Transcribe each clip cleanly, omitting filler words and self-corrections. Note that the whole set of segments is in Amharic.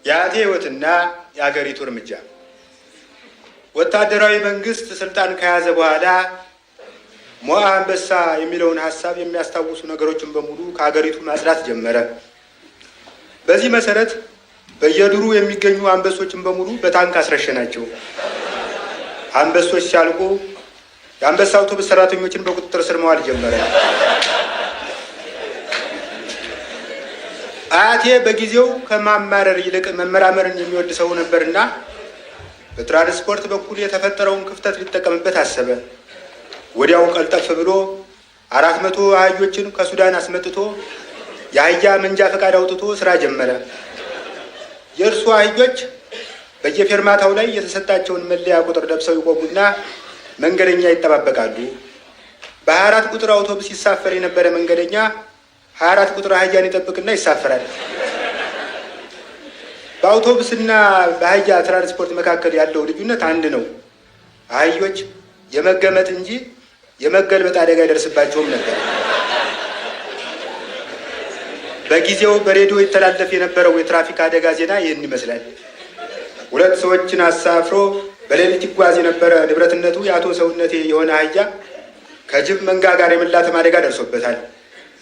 የአጤ ሕይወትና የአገሪቱ እርምጃ። ወታደራዊ መንግስት ስልጣን ከያዘ በኋላ ሞዓ አንበሳ የሚለውን ሀሳብ የሚያስታውሱ ነገሮችን በሙሉ ከሀገሪቱ ማጽዳት ጀመረ። በዚህ መሰረት በየዱሩ የሚገኙ አንበሶችን በሙሉ በታንክ አስረሸናቸው። አንበሶች ሲያልቁ የአንበሳ አውቶቡስ ሰራተኞችን በቁጥጥር ስር መዋል ጀመረ። አያቴ በጊዜው ከማማረር ይልቅ መመራመርን የሚወድ ሰው ነበርና በትራንስፖርት በኩል የተፈጠረውን ክፍተት ሊጠቀምበት አሰበ። ወዲያው ቀልጠፍ ብሎ 400 አህዮችን ከሱዳን አስመጥቶ የአህያ መንጃ ፈቃድ አውጥቶ ስራ ጀመረ። የእርሱ አህዮች በየፌርማታው ላይ የተሰጣቸውን መለያ ቁጥር ለብሰው ይቆሙና መንገደኛ ይጠባበቃሉ። በ24 ቁጥር አውቶቡስ ይሳፈር የነበረ መንገደኛ 24 ቁጥር አህያን ይጠብቅና ይሳፈራል። በአውቶቡስና በአህያ ትራንስፖርት መካከል ያለው ልዩነት አንድ ነው። አህዮች የመገመጥ እንጂ የመገልበጥ አደጋ ይደርስባቸውም ነበር። በጊዜው በሬዲዮ ይተላለፍ የነበረው የትራፊክ አደጋ ዜና ይህን ይመስላል። 2 ሰዎችን አሳፍሮ በሌሊት ይጓዝ የነበረ ንብረትነቱ የአቶ ሰውነቴ የሆነ አህያ ከጅብ መንጋ ጋር የመላተም አደጋ ደርሶበታል።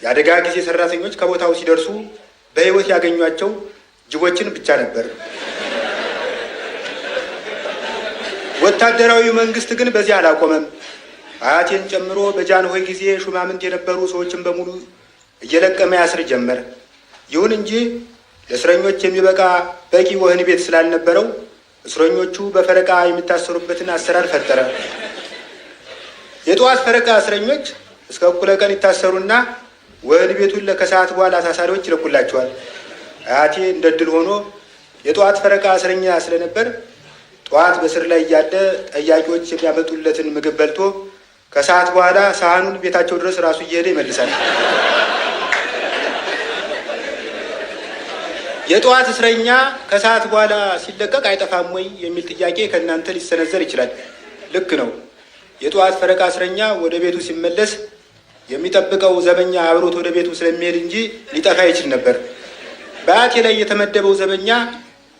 የአደጋ ጊዜ ሰራተኞች ከቦታው ሲደርሱ በሕይወት ያገኟቸው ጅቦችን ብቻ ነበር። ወታደራዊ መንግስት ግን በዚህ አላቆመም። አያቴን ጨምሮ በጃንሆይ ጊዜ ሹማምንት የነበሩ ሰዎችን በሙሉ እየለቀመ ያስር ጀመር። ይሁን እንጂ ለእስረኞች የሚበቃ በቂ ወህኒ ቤት ስላልነበረው እስረኞቹ በፈረቃ የሚታሰሩበትን አሰራር ፈጠረ። የጠዋት ፈረቃ እስረኞች እስከ እኩለ ቀን ይታሰሩና ወህኒ ቤቱን ከሰዓት በኋላ ታሳሪዎች ይለቁላቸዋል። አያቴ እንደ ድል ሆኖ የጠዋት ፈረቃ እስረኛ ስለነበር ጠዋት በስር ላይ እያለ ጠያቂዎች የሚያመጡለትን ምግብ በልቶ ከሰዓት በኋላ ሳህኑን ቤታቸው ድረስ ራሱ እየሄደ ይመልሳል። የጠዋት እስረኛ ከሰዓት በኋላ ሲለቀቅ አይጠፋም ወይ የሚል ጥያቄ ከእናንተ ሊሰነዘር ይችላል። ልክ ነው። የጠዋት ፈረቃ እስረኛ ወደ ቤቱ ሲመለስ የሚጠብቀው ዘበኛ አብሮት ወደ ቤቱ ስለሚሄድ እንጂ ሊጠፋ ይችል ነበር። በአያቴ ላይ የተመደበው ዘበኛ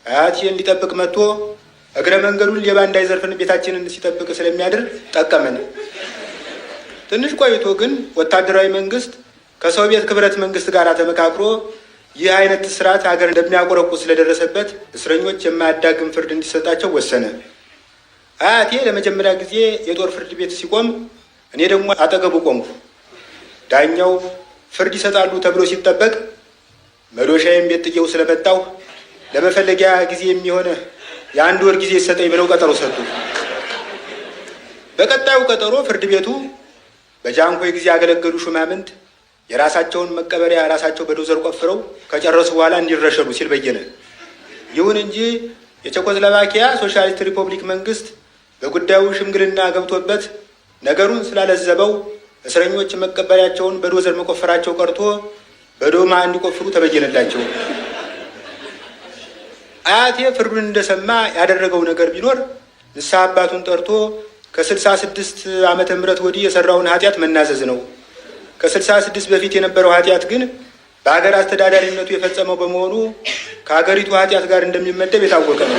አያቴን ሊጠብቅ መጥቶ እግረ መንገዱን ሌባ እንዳይዘርፍን ቤታችንን ሲጠብቅ ስለሚያድር ጠቀመን። ትንሽ ቆይቶ ግን ወታደራዊ መንግስት ከሶቪየት ክብረት መንግስት ጋር ተመካክሮ ይህ አይነት ስርዓት ሀገር እንደሚያቆረቁ ስለደረሰበት እስረኞች የማያዳግም ፍርድ እንዲሰጣቸው ወሰነ። አያቴ ለመጀመሪያ ጊዜ የጦር ፍርድ ቤት ሲቆም እኔ ደግሞ አጠገቡ ቆምኩ። ዳኛው ፍርድ ይሰጣሉ ተብሎ ሲጠበቅ መዶሻዬን ቤት ጥዬው ስለመጣሁ ለመፈለጊያ ጊዜ የሚሆነ የ1 ወር ጊዜ ይሰጠኝ ብለው ቀጠሮ ሰጡ። በቀጣዩ ቀጠሮ ፍርድ ቤቱ በጃንሆይ ጊዜ ያገለገሉ ሹማምንት የራሳቸውን መቀበሪያ ራሳቸው በዶዘር ቆፍረው ከጨረሱ በኋላ እንዲረሸኑ ሲል በየነ። ይሁን እንጂ የቼኮስሎቫኪያ ሶሻሊስት ሪፐብሊክ መንግስት በጉዳዩ ሽምግልና ገብቶበት ነገሩን ስላለዘበው እስረኞች መቀበሪያቸውን በዶዘር መቆፈራቸው ቀርቶ በዶማ እንዲቆፍሩ ተበየነላቸው። አያቴ ፍርዱን እንደሰማ ያደረገው ነገር ቢኖር ንስሐ አባቱን ጠርቶ ከ66 ዓመተ ምህረት ወዲህ የሰራውን ኃጢአት መናዘዝ ነው። ከ66 በፊት የነበረው ኃጢአት ግን በሀገር አስተዳዳሪነቱ የፈጸመው በመሆኑ ከሀገሪቱ ኃጢአት ጋር እንደሚመደብ የታወቀ ነው።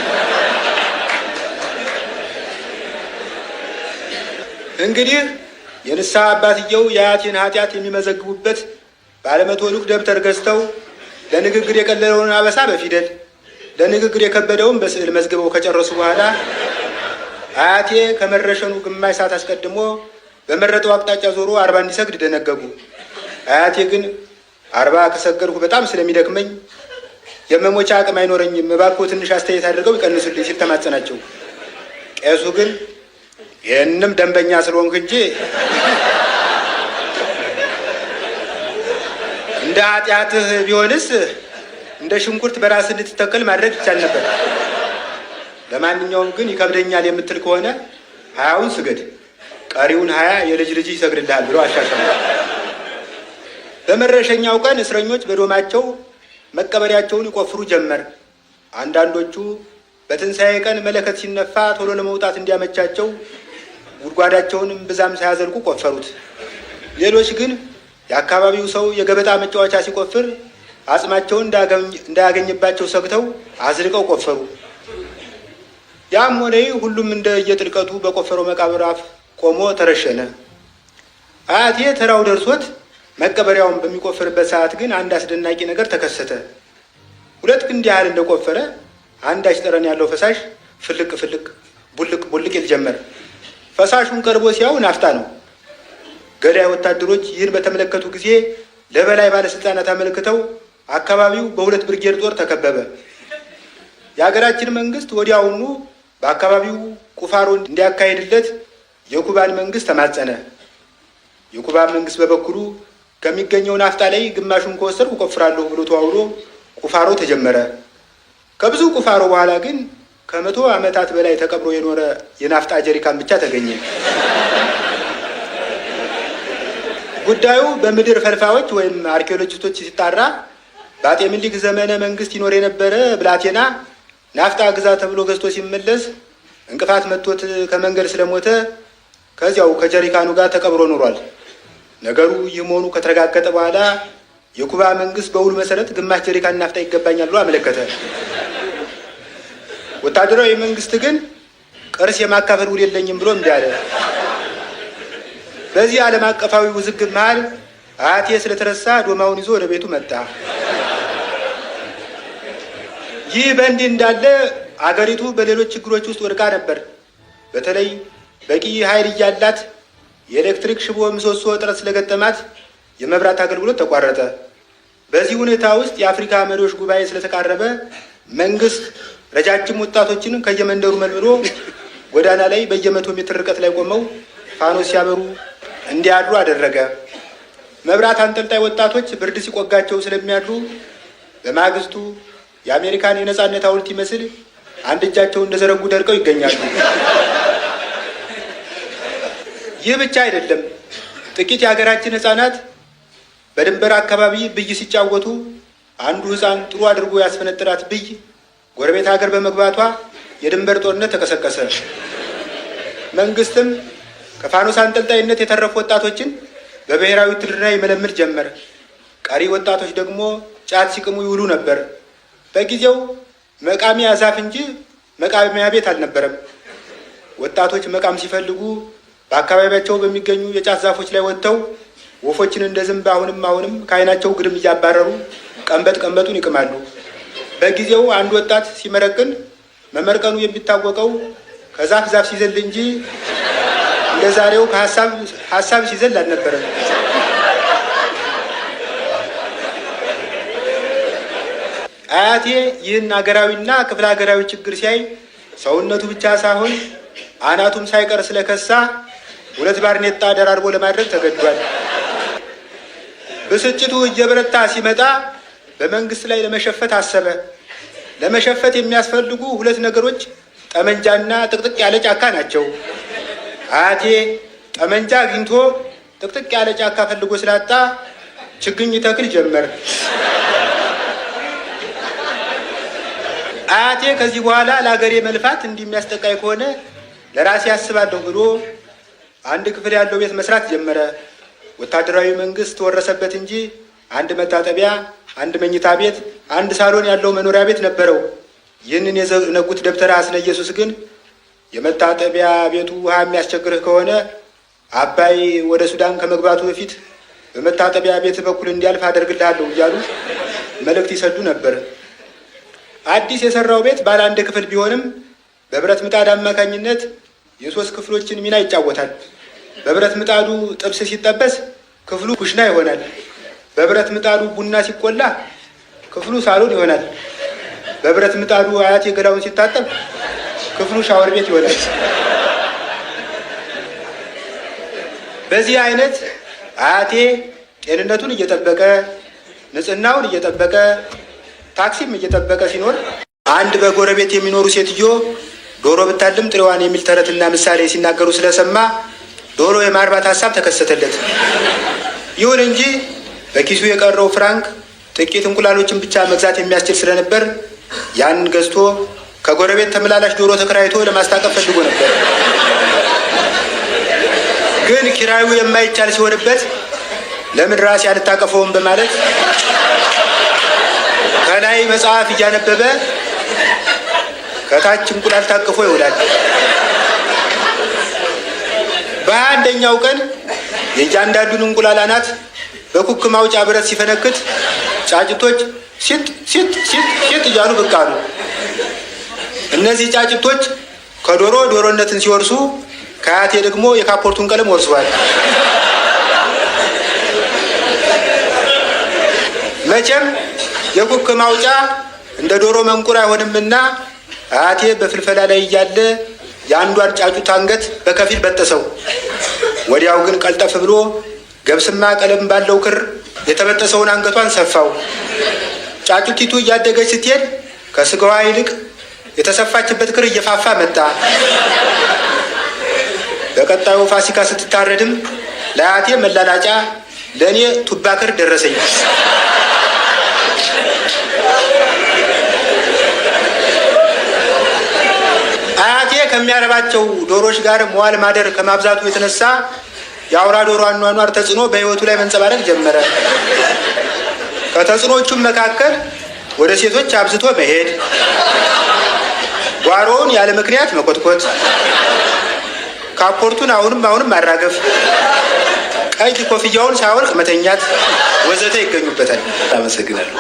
እንግዲህ የንስሐ አባትየው የአያቴን ኃጢአት የሚመዘግቡበት ባለመቶ ሉክ ደብተር ገዝተው ለንግግር የቀለለውን አበሳ በፊደል ለንግግር የከበደውን በስዕል መዝግበው ከጨረሱ በኋላ አያቴ ከመረሸኑ ግማሽ ሰዓት አስቀድሞ በመረጠው አቅጣጫ ዞሮ 40 እንዲሰግድ ደነገጉ። አያቴ ግን 40 ከሰገድኩ በጣም ስለሚደክመኝ የመሞቻ አቅም አይኖረኝም፣ እባክዎ ትንሽ አስተያየት አድርገው ይቀንሱልኝ ሲል ተማጸናቸው። ቄሱ ግን ይህንም ደንበኛ ስለሆንክ እንጂ እንደ ኃጢአትህ ቢሆንስ እንደ ሽንኩርት በራስ እንድትተከል ማድረግ ይቻል ነበር። ለማንኛውም ግን ይከብደኛል የምትል ከሆነ 20ውን ስገድ፣ ቀሪውን 20 የልጅ ልጅ ይሰግድልሃል ብሎ አሻሻሉ። በመረሸኛው ቀን እስረኞች በዶማቸው መቀበሪያቸውን ይቆፍሩ ጀመር። አንዳንዶቹ በትንሣኤ ቀን መለከት ሲነፋ ቶሎ ለመውጣት እንዲያመቻቸው ጉድጓዳቸውንም ብዛም ሳያዘልቁ ቆፈሩት። ሌሎች ግን የአካባቢው ሰው የገበጣ መጫወቻ ሲቆፍር አጽማቸውን እንዳያገኝባቸው ሰግተው አዝልቀው ቆፈሩ። ያም ሆነ ሁሉም እንደ የጥልቀቱ በቆፈረው መቃብር አፍ ቆሞ ተረሸነ። አያቴ ተራው ደርሶት መቀበሪያውን በሚቆፍርበት ሰዓት ግን አንድ አስደናቂ ነገር ተከሰተ። 2 ክንድ ያህል እንደቆፈረ አንዳች ጠረን ያለው ፈሳሽ ፍልቅ ፍልቅ ቡልቅ ቡልቅ ይል ጀመረ። ፈሳሹን ቀርቦ ሲያው ናፍጣ ነው። ገዳይ ወታደሮች ይህን በተመለከቱ ጊዜ ለበላይ ባለስልጣናት አመልክተው አካባቢው በ2 ብርጌድ ጦር ተከበበ። የሀገራችን መንግስት ወዲያውኑ በአካባቢው ቁፋሮ እንዲያካሄድለት የኩባን መንግስት ተማጸነ። የኩባ መንግስት በበኩሉ ከሚገኘው ናፍጣ ላይ ግማሹን ከወሰድኩ እቆፍራለሁ ብሎ ተዋውሎ ቁፋሮ ተጀመረ። ከብዙ ቁፋሮ በኋላ ግን ከ100 ዓመታት በላይ ተቀብሮ የኖረ የናፍጣ ጀሪካን ብቻ ተገኘ። ጉዳዩ በምድር ፈልፋዮች ወይም አርኪኦሎጂስቶች ሲጣራ በአጤ ምኒልክ ዘመነ መንግስት ይኖር የነበረ ብላቴና ናፍጣ ግዛ ተብሎ ገዝቶ ሲመለስ እንቅፋት መጥቶት ከመንገድ ስለሞተ ከዚያው ከጀሪካኑ ጋር ተቀብሮ ኖሯል። ነገሩ ይህ መሆኑ ከተረጋገጠ በኋላ የኩባ መንግስት በውል መሰረት ግማሽ ጀሪካን ናፍጣ ይገባኛል ብሎ አመለከተ። ወታደራዊ መንግስት ግን ቅርስ የማካፈል ውል የለኝም ብሎ እምቢ አለ። በዚህ ዓለም አቀፋዊ ውዝግብ መሃል አያቴ ስለተረሳ ዶማውን ይዞ ወደ ቤቱ መጣ። ይህ በእንዲህ እንዳለ አገሪቱ በሌሎች ችግሮች ውስጥ ወድቃ ነበር። በተለይ በቂ ኃይል እያላት የኤሌክትሪክ ሽቦ ምሰሶ እጥረት ስለገጠማት የመብራት አገልግሎት ተቋረጠ። በዚህ ሁኔታ ውስጥ የአፍሪካ መሪዎች ጉባኤ ስለተቃረበ መንግስት ረጃጅም ወጣቶችን ከየመንደሩ መልምሎ ጎዳና ላይ በየ100 ሜትር ርቀት ላይ ቆመው ፋኖስ ሲያበሩ እንዲያድሩ አደረገ። መብራት አንጠልጣይ ወጣቶች ብርድ ሲቆጋቸው ስለሚያድሩ በማግስቱ የአሜሪካን የነጻነት ሐውልት ይመስል አንድ እጃቸውን እንደዘረጉ ደርቀው ይገኛሉ። ይህ ብቻ አይደለም። ጥቂት የሀገራችን ህፃናት በድንበር አካባቢ ብይ ሲጫወቱ አንዱ ህፃን ጥሩ አድርጎ ያስፈነጥራት ብይ ጎረቤት ሀገር በመግባቷ የድንበር ጦርነት ተቀሰቀሰ። መንግስትም ከፋኖስ አንጠልጣይነት የተረፉ ወጣቶችን በብሔራዊ ውትድርና ይመለምል ጀመር። ቀሪ ወጣቶች ደግሞ ጫት ሲቅሙ ይውሉ ነበር። በጊዜው መቃሚያ ዛፍ እንጂ መቃሚያ ቤት አልነበረም። ወጣቶች መቃም ሲፈልጉ በአካባቢያቸው በሚገኙ የጫት ዛፎች ላይ ወጥተው ወፎችን እንደ ዝንብ አሁንም ከዓይናቸው ግድም እያባረሩ ቀንበጡን ይቅማሉ። በጊዜው አንድ ወጣት ሲመረቅን መመርቀኑ የሚታወቀው ከዛፍ ሲዘል እንጂ እንደ ዛሬው ከሀሳብ ሲዘል አልነበረም። አያቴ ይህን ሀገራዊና ክፍለ ሀገራዊ ችግር ሲያይ ሰውነቱ ብቻ ሳይሆን አናቱም ሳይቀር ስለከሳ 2 ባርኔጣ ደራርቦ ለማድረግ ተገዷል። ብስጭቱ እየበረታ ሲመጣ በመንግስት ላይ ለመሸፈት አሰበ። ለመሸፈት የሚያስፈልጉ 2 ነገሮች ጠመንጃና ጥቅጥቅ ያለ ጫካ ናቸው። አያቴ ጠመንጃ አግኝቶ ጥቅጥቅ ያለ ጫካ ፈልጎ ስላጣ ችግኝ ተክል ጀመር። አያቴ ከዚህ በኋላ ለሀገሬ መልፋት እንደሚያስጠቃይ ከሆነ ለራሴ ያስባለሁ ብሎ 1 ክፍል ያለው ቤት መስራት ጀመረ። ወታደራዊ መንግስት ተወረሰበት እንጂ 1 መታጠቢያ፣ 1 መኝታ ቤት፣ 1 ሳሎን ያለው መኖሪያ ቤት ነበረው። ይህንን የዘነጉት ደብተራ አስነ ኢየሱስ ግን የመታጠቢያ ቤቱ ውሃ የሚያስቸግርህ ከሆነ አባይ ወደ ሱዳን ከመግባቱ በፊት በመታጠቢያ ቤት በኩል እንዲያልፍ አደርግልሃለሁ እያሉ መልእክት ይሰዱ ነበር። አዲስ የሰራው ቤት ባለ 1 ክፍል ቢሆንም በብረት ምጣድ አማካኝነት የ3 ክፍሎችን ሚና ይጫወታል። በብረት ምጣዱ ጥብስ ሲጠበስ ክፍሉ ኩሽና ይሆናል። በብረት ምጣዱ ቡና ሲቆላ ክፍሉ ሳሎን ይሆናል። በብረት ምጣዱ አያቴ ገላውን ሲታጠብ ክፍሉ ሻወር ቤት ይሆናል። በዚህ አይነት አያቴ ጤንነቱን እየጠበቀ ንጽህናውን እየጠበቀ ታክሲም እየጠበቀ ሲኖር አንድ በጎረቤት የሚኖሩ ሴትዮ ዶሮ ብታልም ጥሬዋን የሚል ተረትና ምሳሌ ሲናገሩ ስለሰማ ዶሮ የማርባት ሀሳብ ተከሰተለት። ይሁን እንጂ በኪሱ የቀረው ፍራንክ ጥቂት እንቁላሎችን ብቻ መግዛት የሚያስችል ስለነበር ያንን ገዝቶ ከጎረቤት ተመላላሽ ዶሮ ተከራይቶ ለማስታቀፍ ፈልጎ ነበር። ግን ኪራዩ የማይቻል ሲሆንበት ለምን ራሴ አልታቀፈውም በማለት ከላይ መጽሐፍ እያነበበ ከታች እንቁላል ታቅፎ ይውላል። በ21ኛው ቀን የእያንዳንዱን እንቁላል አናት በኩክ ማውጫ ብረት ሲፈነክት ጫጭቶች ሲጥ ሲጥ ሲጥ ሲጥ እያሉ ብቅ አሉ። እነዚህ ጫጭቶች ከዶሮ ዶሮነትን ሲወርሱ ከአያቴ ደግሞ የካፖርቱን ቀለም ወርሰዋል። መቼም የኩክ ማውጫ እንደ ዶሮ መንቁር አይሆንምና አያቴ በፍልፈላ ላይ እያለ የአንዷን ጫጩት አንገት በከፊል በጠሰው። ወዲያው ግን ቀልጠፍ ብሎ ገብስማ ቀለም ባለው ክር የተበጠሰውን አንገቷን ሰፋው። ጫጩቲቱ እያደገች ስትሄድ ከስጋዋ ይልቅ የተሰፋችበት ክር እየፋፋ መጣ። በቀጣዩ ፋሲካ ስትታረድም ለአያቴ መላላጫ ለእኔ ቱባ ክር ደረሰኝ። አያቴ ከሚያረባቸው ዶሮች ጋር መዋል ማደር ከማብዛቱ የተነሳ የአውራ ዶሮ አኗኗር ተጽዕኖ በሕይወቱ ላይ መንጸባረቅ ጀመረ። ከተጽዕኖቹም መካከል ወደ ሴቶች አብዝቶ መሄድ፣ ጓሮውን ያለ ምክንያት መኮትኮት፣ ካፖርቱን አሁንም ማራገፍ፣ ቀይ ኮፍያውን ሳያወልቅ መተኛት ወዘተ ይገኙበታል። አመሰግናለሁ።